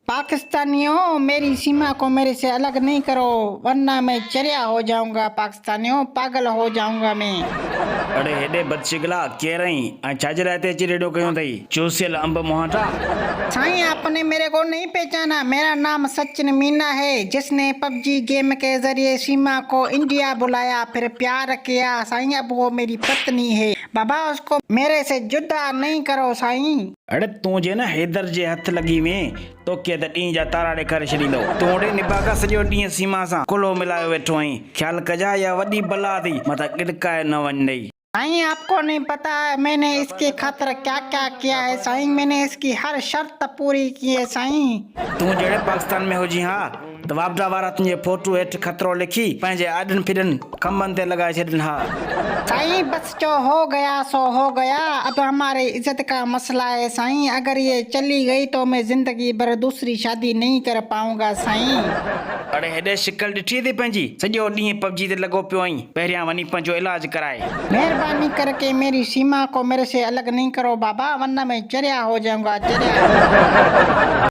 पाकिस्तानियों, मेरी सीमा को मेरे से अलग नहीं करो, वरना मैं चरिया हो जाऊंगा। पाकिस्तानियों, पागल हो जाऊंगा मैं। अरे हेॾे बदशिगला कह रही छाजे लाइ ते अची रेडियो कयूं अथई चूसियल अंब मुहाटा। साईं, आपने मेरे को नहीं पहचाना। मेरा नाम सचिन मीना है, जिसने पबजी गेम के जरिए सीमा को इंडिया बुलाया, फिर प्यार किया। साईं, अब वो मेरी पत्नी है। बाबा, उसको मेरे से जुदा नहीं करो साईं। अरे तुझे न हैदर जे हथ लगी में तो के त ॾींहं जा तारा ॾेखारे छॾींदो। तूं ओड़े निभागा सॼो ॾींहुं सीमा सां कुलो मिलायो वेठो आहीं। ख़्याल कजा या वॾी बला थी मथां किड़काए न वञ ॾेई। साईं, आपको नहीं पता है मैंने इसके खातिर क्या क्या किया है साईं। मैंने इसकी हर शर्त पूरी की है साईं। तूं जहिड़े पाकिस्तान में हुजी हा त वापदा वारा तुंहिंजे फोटू हेठि खतरो लिखी पंहिंजे आॾनि फिॾनि खंभनि ते लॻाए छॾनि हा। साईं, बस जो हो गया सो हो गया। अब हमारे इज्जत का मसला है साईं। अगर ये चली गई तो मैं जिंदगी भर दूसरी शादी नहीं कर पाऊंगा साईं। अरे हेॾे शिकल ॾिठी थी पंहिंजी, सॼो ॾींहुं पबजी ते लॻो पियो आहीं। पहिरियां वञी पंहिंजो इलाज कराए। मेहरबानी करके मेरी सीमा को मेरे से अलग नहीं करो बाबा, वरना मैं चरिया हो जाऊंगा, चरिया।